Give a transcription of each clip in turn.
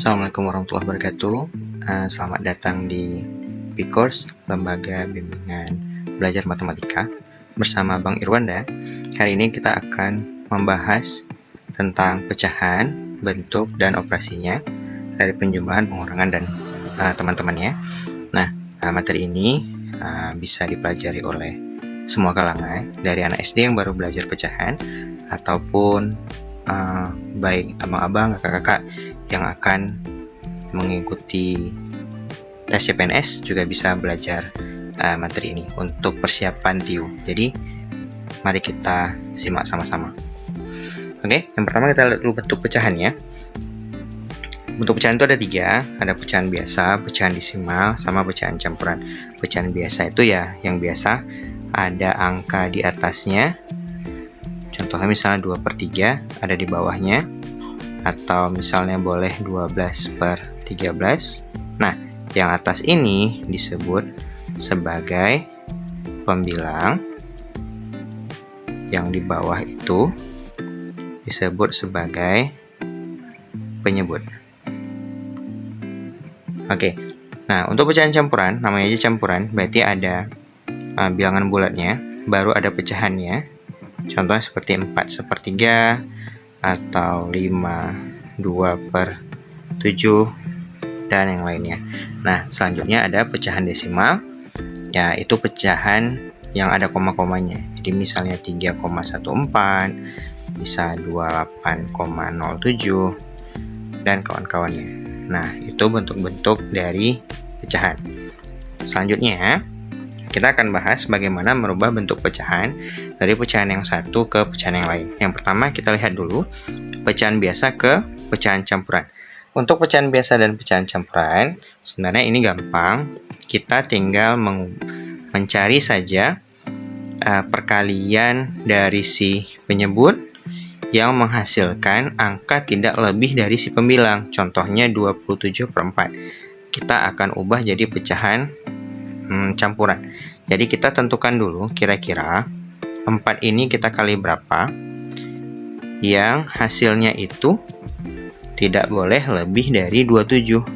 Assalamualaikum warahmatullahi wabarakatuh. Selamat datang di P-Course, Lembaga Bimbingan Belajar Matematika bersama Bang Irwanda. Hari ini kita akan membahas tentang pecahan, bentuk, dan operasinya dari penjumlahan, pengurangan, dan teman-temannya. Nah, materi ini bisa dipelajari oleh semua kalangan, dari anak SD yang baru belajar pecahan ataupun baik abang-abang, kakak-kakak yang akan mengikuti tes CPNS juga bisa belajar materi ini untuk persiapan TIU. Jadi mari kita simak sama-sama. Oke, yang pertama kita lihat dulu bentuk pecahannya. Bentuk pecahan itu ada 3, ada pecahan biasa, pecahan desimal, sama pecahan campuran. Pecahan biasa itu ya yang biasa ada angka di atasnya. Contohnya misalnya 2/3 ada di bawahnya, atau misalnya boleh 12/13. Nah, yang atas ini disebut sebagai pembilang, yang di bawah itu disebut sebagai penyebut. Oke, nah untuk pecahan campuran, namanya aja campuran, berarti ada bilangan bulatnya, baru ada pecahannya. Contohnya seperti 4/3 atau 5 2/7 dan yang lainnya. Nah, selanjutnya ada pecahan desimal, yaitu pecahan yang ada koma-komanya. Jadi misalnya 3,14, bisa 28,07 dan kawan-kawannya. Nah, itu bentuk-bentuk dari pecahan. Selanjutnya kita akan bahas bagaimana merubah bentuk pecahan dari pecahan yang satu ke pecahan yang lain. Yang pertama kita lihat dulu pecahan biasa ke pecahan campuran. Untuk pecahan biasa dan pecahan campuran, sebenarnya ini gampang. Kita tinggal mencari saja perkalian dari si penyebut yang menghasilkan angka tidak lebih dari si pembilang. Contohnya 27/4. Kita akan ubah jadi pecahan campuran. Jadi kita tentukan dulu kira-kira 4 ini kita kali berapa yang hasilnya itu tidak boleh lebih dari 27.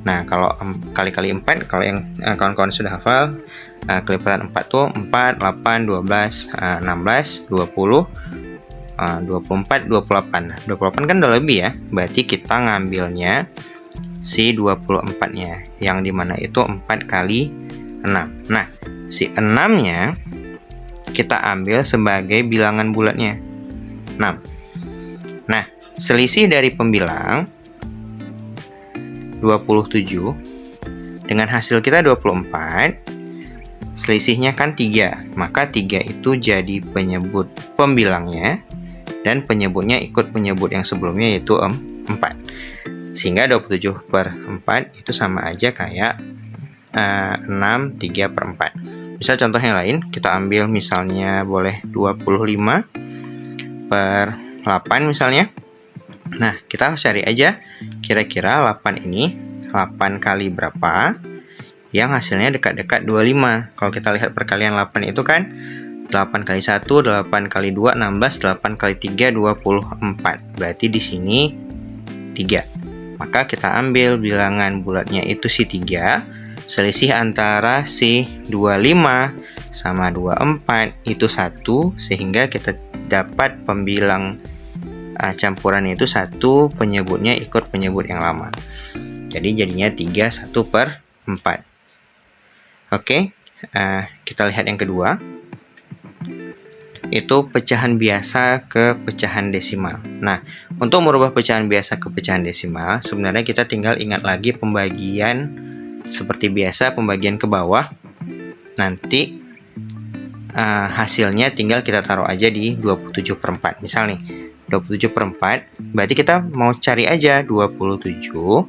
Nah, kalau kali-kali 4, kalau yang kawan-kawan sudah hafal, kelipatan 4 tuh 4, 8, 12, 16, 20, 24, 28. Nah, 28 kan udah lebih ya, berarti kita ngambilnya si 24-nya, yang dimana itu 4 kali 6. Nah, si 6-nya kita ambil sebagai bilangan bulatnya, 6. Nah, selisih dari pembilang 27 dengan hasil kita 24, selisihnya kan 3, maka 3 itu jadi penyebut pembilangnya, dan penyebutnya ikut penyebut yang sebelumnya yaitu 4. Sehingga 27/4 itu sama aja kayak 6 3/4. Bisa contoh yang lain, kita ambil misalnya boleh 25/8 misalnya. Nah, kita harus cari aja kira-kira 8 ini 8 kali berapa yang hasilnya dekat-dekat 25. Kalau kita lihat perkalian 8 itu kan 8 kali 1, 8 kali 2, 16, 8 kali 3, 24. Berarti di sini 3. Maka kita ambil bilangan bulatnya itu si 3, selisih antara si 25 sama 24 itu 1, sehingga kita dapat pembilang campuran itu 1, penyebutnya ikut penyebut yang lama. Jadi jadinya 3 1/4. Oke, kita lihat yang kedua. Itu pecahan biasa ke pecahan desimal. Nah, untuk merubah pecahan biasa ke pecahan desimal, sebenarnya kita tinggal ingat lagi pembagian seperti biasa, pembagian ke bawah. Nanti hasilnya tinggal kita taruh aja di 27/4. Misal nih, 27/4, berarti kita mau cari aja 27,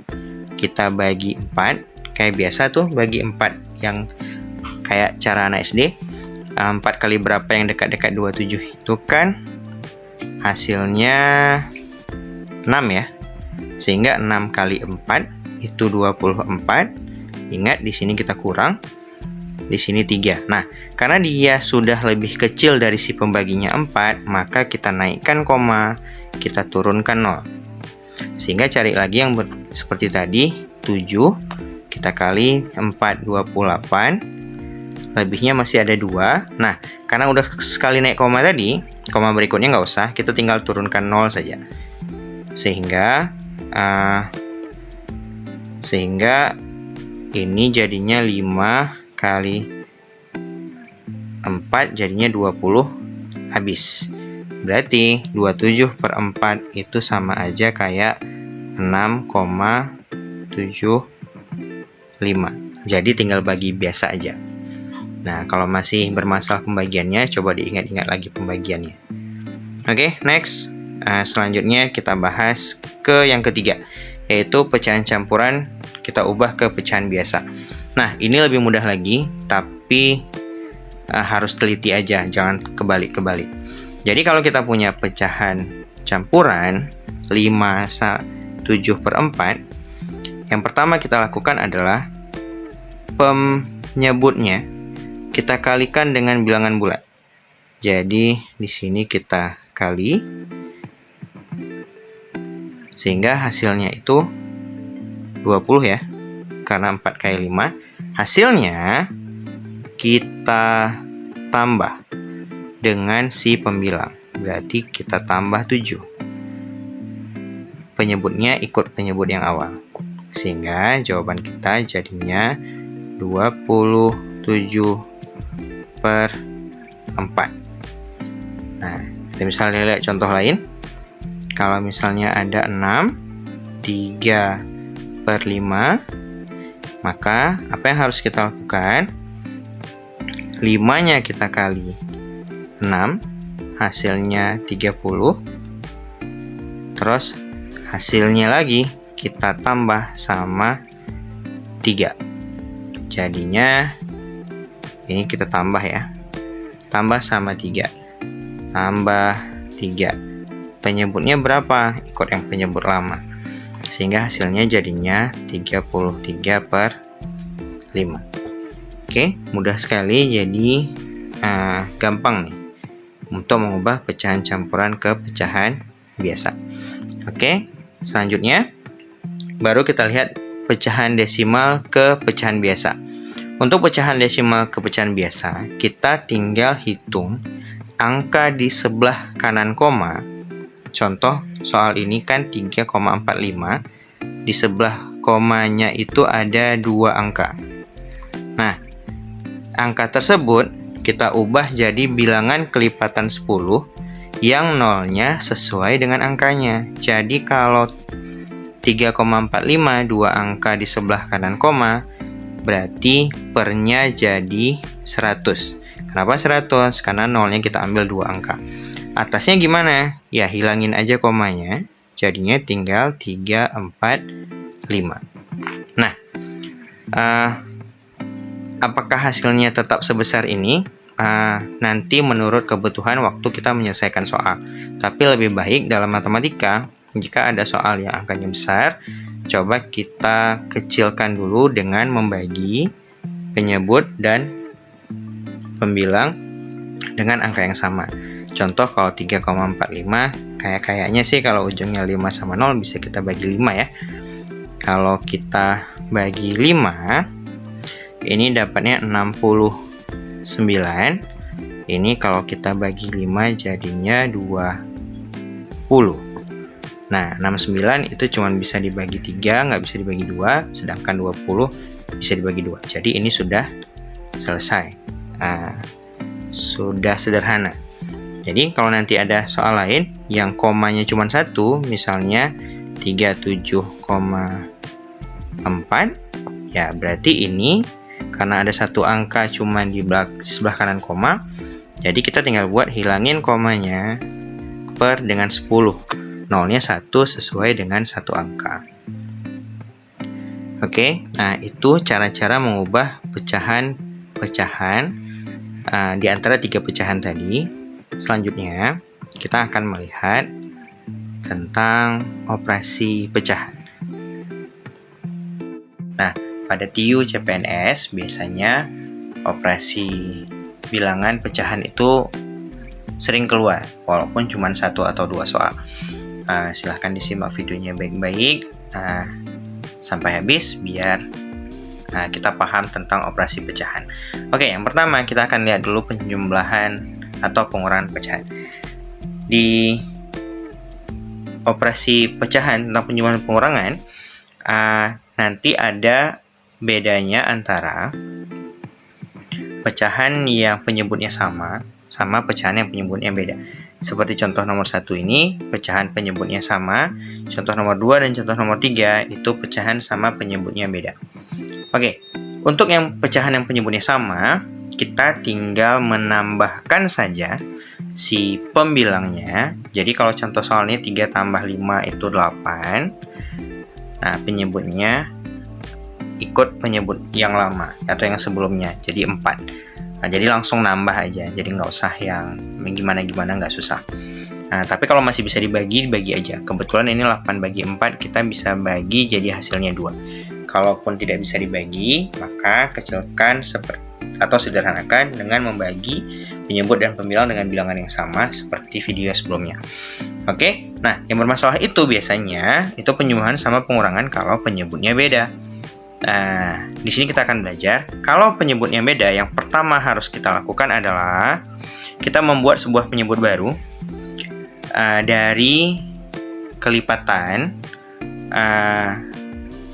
kita bagi 4, kayak biasa tuh bagi 4 yang kayak cara anak SD. 4 kali berapa yang dekat-dekat 27 itu kan hasilnya 6 ya. Sehingga 6 kali 4 itu 24. Ingat di sini kita kurang, di sini 3. Nah, karena dia sudah lebih kecil dari si pembaginya 4, maka kita naikkan koma, kita turunkan 0. Sehingga cari lagi yang seperti tadi, 7 kita kali 4, 28, lebihnya masih ada 2. Nah, karena udah sekali naik koma tadi, koma berikutnya nggak usah, kita tinggal turunkan 0 saja. Sehingga ini jadinya 5 kali 4 jadinya 20 habis. Berarti 27/4 itu sama aja kayak 6,75. Jadi tinggal bagi biasa aja. Nah, kalau masih bermasalah pembagiannya, coba diingat-ingat lagi pembagiannya. Oke, next. Selanjutnya kita bahas ke yang ketiga, yaitu pecahan campuran kita ubah ke pecahan biasa. Nah, ini lebih mudah lagi, tapi harus teliti aja, jangan kebalik-kebalik. Jadi kalau kita punya pecahan campuran 5/7/4, yang pertama kita lakukan adalah penyebutnya kita kalikan dengan bilangan bulat. Jadi di sini kita kali, sehingga hasilnya itu 20 ya, karena 4 kali 5. Hasilnya kita tambah dengan si pembilang, berarti kita tambah 7. Penyebutnya ikut penyebut yang awal, sehingga jawaban kita jadinya 27/4. Nah, kita misalnya lihat contoh lain. Kalau misalnya ada 6, 3/5, maka apa yang harus kita lakukan? 5-nya kita kali 6, hasilnya 30. Terus hasilnya lagi kita tambah sama 3. Jadinya ini kita tambah ya. Tambah sama 3. Tambah 3. Penyebutnya berapa? Ikut yang penyebut lama. Sehingga hasilnya jadinya 33/5. Oke, mudah sekali. Jadi gampang nih untuk mengubah pecahan campuran ke pecahan biasa. Oke, selanjutnya baru kita lihat pecahan desimal ke pecahan biasa. Untuk pecahan desimal ke pecahan biasa, kita tinggal hitung angka di sebelah kanan koma. Contoh soal ini kan 3,45. Di sebelah komanya itu ada 2 angka. Nah, angka tersebut kita ubah jadi bilangan kelipatan 10 yang nolnya sesuai dengan angkanya. Jadi kalau 3,45 2 angka di sebelah kanan koma, berarti pernya jadi 100. Kenapa 100? Karena nolnya kita ambil 2 angka. Atasnya gimana? Ya hilangin aja komanya, jadinya tinggal 3, 4, 5. Nah, apakah hasilnya tetap sebesar ini? Nanti menurut kebutuhan waktu kita menyelesaikan soal. Tapi lebih baik dalam matematika, jika ada soal yang angkanya besar, coba kita kecilkan dulu dengan membagi penyebut dan pembilang dengan angka yang sama. Contoh kalau 3,45, kayaknya sih kalau ujungnya 5 sama 0 bisa kita bagi 5 ya. Kalau kita bagi 5, ini dapatnya 69. Ini kalau kita bagi 5 jadinya 20. Nah, 69 itu cuma bisa dibagi 3, nggak bisa dibagi 2, sedangkan 20 bisa dibagi 2. Jadi ini sudah selesai. Sudah sederhana. Jadi kalau nanti ada soal lain yang komanya cuma 1, misalnya 37,4, ya berarti ini karena ada 1 angka cuma di sebelah kanan koma, jadi kita tinggal buat hilangin komanya per dengan 10. Nolnya 1 sesuai dengan 1 angka. Oke, nah itu cara-cara mengubah pecahan-pecahan di antara 3 pecahan tadi. Selanjutnya, kita akan melihat tentang operasi pecahan. Nah, pada TIU CPNS biasanya operasi bilangan pecahan itu sering keluar, walaupun cuma 1 atau 2 soal. Silahkan disimak videonya baik-baik sampai habis biar kita paham tentang operasi pecahan. Oke, yang pertama kita akan lihat dulu penjumlahan atau pengurangan pecahan. Di operasi pecahan tentang penjumlahan pengurangan, nanti ada bedanya antara pecahan yang penyebutnya sama pecahan yang penyebutnya beda. Seperti contoh nomor 1 ini, pecahan penyebutnya sama. Contoh nomor 2 dan contoh nomor 3 itu pecahan sama penyebutnya beda. Oke, untuk yang pecahan yang penyebutnya sama, kita tinggal menambahkan saja si pembilangnya. Jadi kalau contoh soalnya 3 tambah 5 itu 8. Nah, penyebutnya ikut penyebut yang lama atau yang sebelumnya, jadi 4. Jadi langsung nambah aja, jadi nggak usah yang gimana-gimana, nggak susah. Tapi kalau masih bisa dibagi aja. Kebetulan ini 8 bagi 4, kita bisa bagi jadi hasilnya 2. Kalaupun tidak bisa dibagi, maka kecilkan atau sederhanakan dengan membagi penyebut dan pembilang dengan bilangan yang sama seperti video sebelumnya. Oke, nah yang bermasalah itu biasanya itu penjumlahan sama pengurangan kalau penyebutnya beda. Di sini kita akan belajar kalau penyebutnya beda. Yang pertama harus kita lakukan adalah kita membuat sebuah penyebut baru dari kelipatan.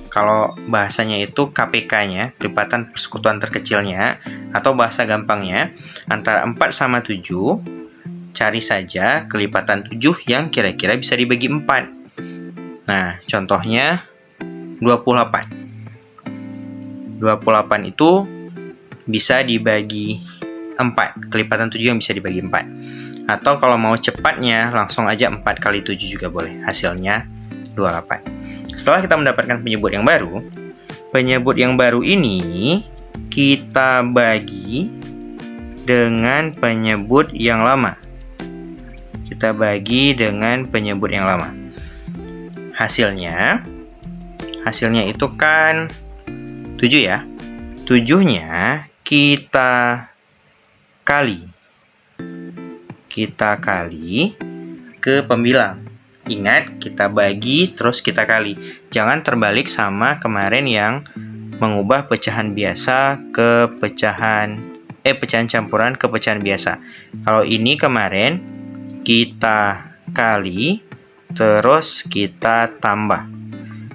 Kalau bahasanya itu KPK-nya, kelipatan persekutuan terkecilnya, atau bahasa gampangnya antara 4 sama 7. Cari saja kelipatan 7 yang kira-kira bisa dibagi 4. Nah, contohnya 28. 28 itu bisa dibagi 4. Kelipatan 7 yang bisa dibagi 4. Atau kalau mau cepatnya, langsung aja 4 kali 7 juga boleh. Hasilnya 28. Setelah kita mendapatkan penyebut yang baru ini kita bagi dengan penyebut yang lama. Hasilnya itu kan 7 ya. 7-nya kita kali ke pembilang. Ingat, kita bagi terus kita kali. Jangan terbalik sama kemarin yang mengubah pecahan biasa ke pecahan campuran ke pecahan biasa. Kalau ini kemarin kita kali terus kita tambah.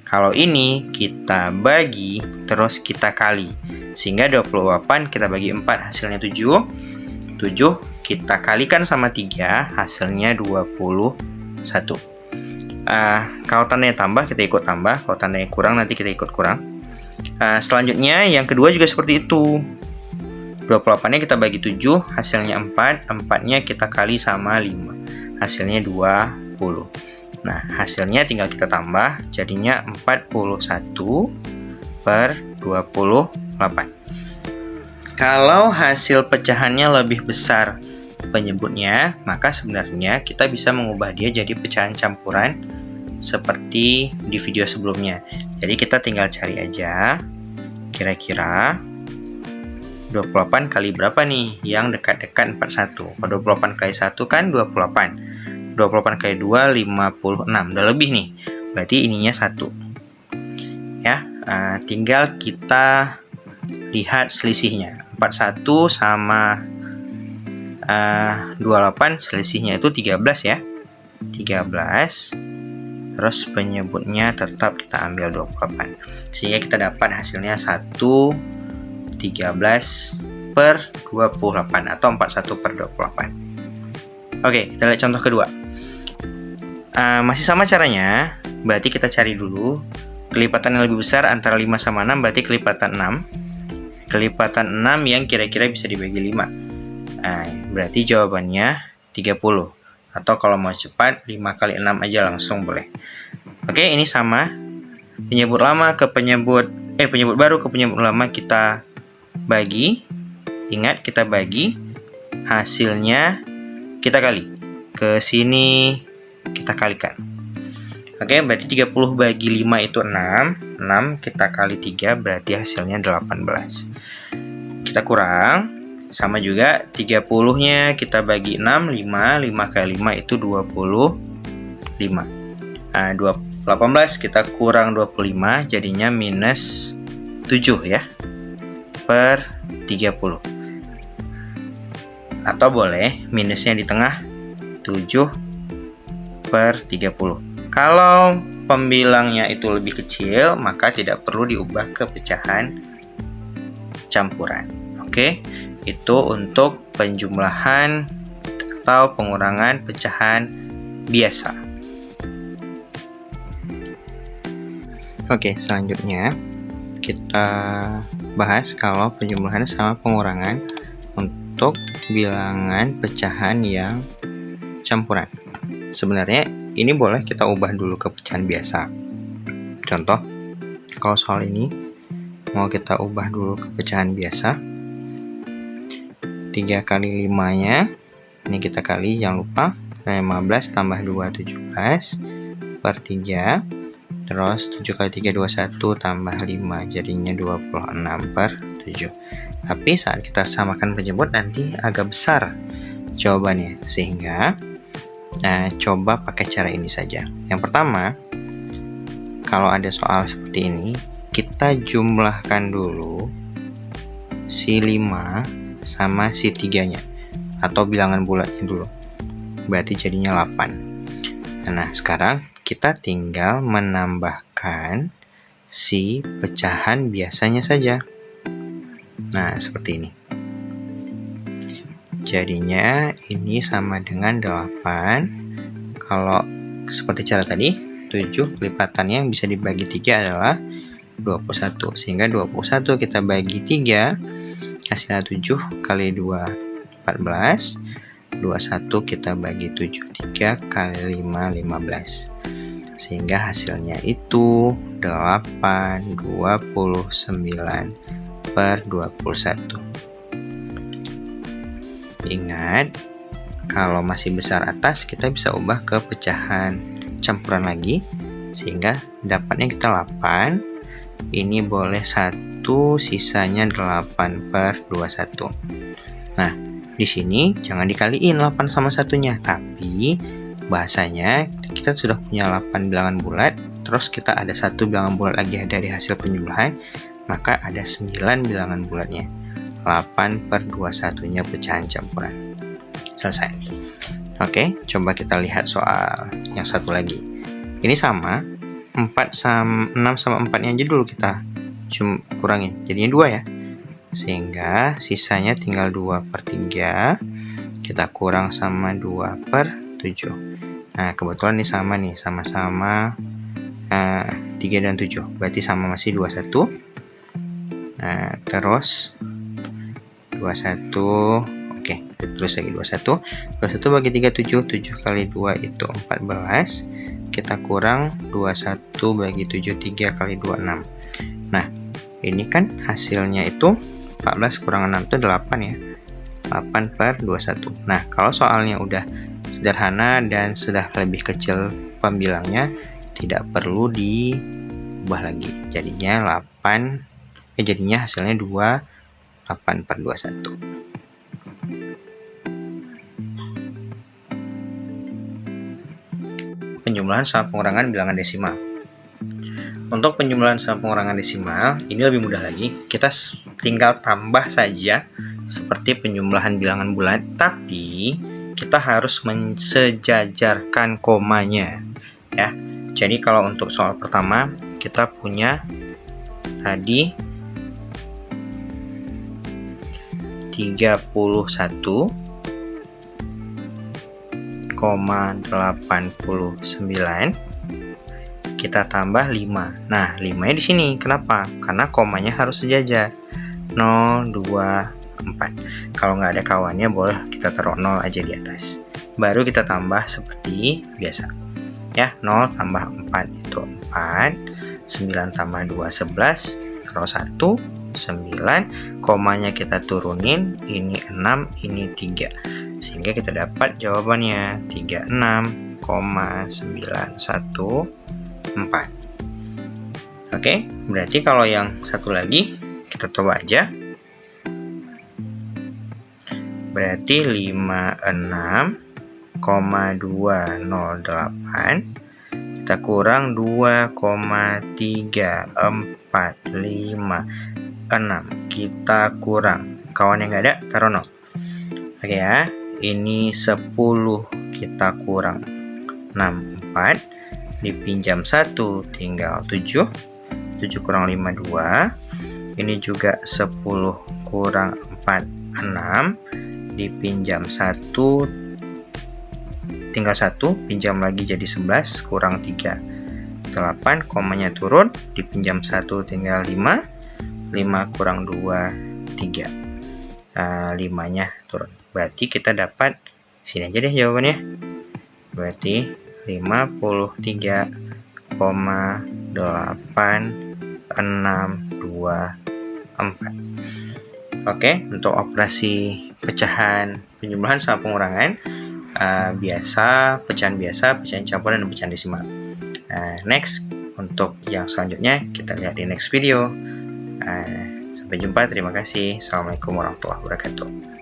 Kalau ini kita bagi terus kita kali. Sehingga 28 kita bagi 4 hasilnya 7. 7 kita kalikan sama 3 hasilnya 21. Kalau tandanya tambah kita ikut tambah, kalau tandanya kurang nanti kita ikut kurang. Selanjutnya yang kedua juga seperti itu. 28-nya kita bagi 7 hasilnya 4. 4-nya kita kali sama 5 hasilnya 20. Nah, hasilnya tinggal kita tambah, jadinya 41/28. Kalau hasil pecahannya lebih besar penyebutnya, maka sebenarnya kita bisa mengubah dia jadi pecahan campuran seperti di video sebelumnya. Jadi kita tinggal cari aja kira-kira 28 kali berapa nih yang dekat-dekat 41. Kalau 28 kali 1 kan 28. 28 kali 2 56. Udah lebih nih. Berarti ininya 1. Ya, tinggal kita lihat selisihnya. 41 sama 28 selisihnya itu 13 ya. 13. Terus penyebutnya tetap kita ambil 28. Sehingga kita dapat hasilnya 1/13/28 atau 41/28. Oke, kita lihat contoh kedua. Masih sama caranya, berarti kita cari dulu kelipatan yang lebih besar antara 5 sama 6, berarti kelipatan 6. Kelipatan 6 yang kira-kira bisa dibagi 5. Berarti jawabannya 30. Atau kalau mau cepat, 5 kali 6 aja langsung boleh. Oke, ini sama. Penyebut baru ke penyebut lama kita bagi. Ingat, kita bagi. Hasilnya kita kali. Ke sini kita kalikan. Oke, berarti 30 bagi 5 itu 6. 6 kita kali 3 berarti hasilnya 18. Kita kurang. Sama juga 30-nya kita bagi 6, 5 kali 5 itu 25. 18 kita kurang 25 jadinya minus 7 ya, per 30. Atau boleh minusnya di tengah, 7 per 30. Kalau pembilangnya itu lebih kecil, maka tidak perlu diubah ke pecahan campuran. Oke, itu untuk penjumlahan atau pengurangan pecahan biasa. Oke, selanjutnya kita bahas kalau penjumlahan sama pengurangan untuk bilangan pecahan yang campuran. Sebenarnya ini boleh kita ubah dulu ke pecahan biasa. Contoh, kalau soal ini mau kita ubah dulu ke pecahan biasa, 3 kali 5 nya ini kita kali, jangan lupa 15 tambah 2 17 per 3, terus 7 kali 3 21 tambah 5 jadinya 26 per 7. Tapi saat kita samakan penjemput nanti agak besar jawabannya, sehingga coba pakai cara ini saja. Yang pertama, kalau ada soal seperti ini, kita jumlahkan dulu si 5 sama si 3 nya atau bilangan bulatnya dulu, berarti jadinya 8. Nah, sekarang kita tinggal menambahkan si pecahan biasanya saja. Nah, seperti ini. Jadinya ini sama dengan 8. Kalau seperti cara tadi, 7 kelipatannya yang bisa dibagi 3 adalah 21. Sehingga 21 kita bagi 3, hasilnya 7 kali 2 14. 21 kita bagi 7, 3 kali 5 15. Sehingga hasilnya itu 8 29 per 21. Ingat, kalau masih besar atas kita bisa ubah ke pecahan campuran lagi, sehingga dapatnya kita 8. Ini boleh 1, sisanya 8 per 21. Nah, di sini jangan dikaliin 8 sama satunya, tapi bahasanya kita sudah punya 8 bilangan bulat, terus kita ada 1 bilangan bulat lagi dari hasil penjumlahan, maka ada 9 bilangan bulatnya. 8 per 21-nya pecahan campuran. Selesai. Oke, coba kita lihat soal yang satu lagi. Ini sama, 6 sama 4-nya aja dulu kita kurangin, jadinya 2 ya. Sehingga sisanya tinggal 2 per 3, kita kurang sama 2 per 7. Nah, kebetulan ini sama nih, sama-sama 3 dan 7, berarti sama masih 21. Nah, terus 21, oke, tulis lagi 21. 21 bagi 3 7, 7 kali 2 itu 14. Kita kurang 21 bagi 7, 3 kali 2 6. Nah, ini kan hasilnya itu 14 kurang 6 itu 8 ya. 8 per 21. Nah, kalau soalnya udah sederhana dan sudah lebih kecil pembilangnya, tidak perlu diubah lagi. Jadinya jadinya hasilnya 2, 8 per 21. Penjumlahan sama pengurangan bilangan desimal. Untuk penjumlahan sama pengurangan desimal, ini lebih mudah lagi. Kita tinggal tambah saja seperti penjumlahan bilangan bulat, tapi kita harus mensejajarkan komanya ya. Jadi kalau untuk soal pertama, kita punya tadi 31,89, kita tambah 5. Nah, 5-nya di sini. Kenapa? Karena komanya harus sejajar. 0, 2, 4. Kalau nggak ada kawannya, boleh kita taruh 0 aja di atas. Baru kita tambah seperti biasa. Ya, 0 tambah 4 itu 4. 9 tambah 2, 11. Terus 1, 9. Komanya kita turunin. Ini 6, ini 3. Sehingga kita dapat jawabannya 36,914. Oke, berarti kalau yang satu lagi kita coba aja. Berarti 56,208. Kita kita kurang 2,345 6 kita kurang, kawan yang nggak ada taruh 0. Oke ya, ini 10 kita kurang 64, dipinjam 1 tinggal 7, 7 kurang 5 2, ini juga 10 kurang 4 6, dipinjam 1 tinggal 1, pinjam lagi jadi 11 kurang 3 8, komanya turun, dipinjam 1 tinggal 5, 5 kurang 2 3, 5-nya turun, berarti kita dapat sini aja deh jawabannya, berarti 53,864. Oke, untuk operasi pecahan, penjumlahan sama pengurangan biasa, pecahan campuran, dan pecahan desimal. Next, untuk yang selanjutnya kita lihat di next video. Sampai jumpa, terima kasih. Assalamualaikum warahmatullahi wabarakatuh.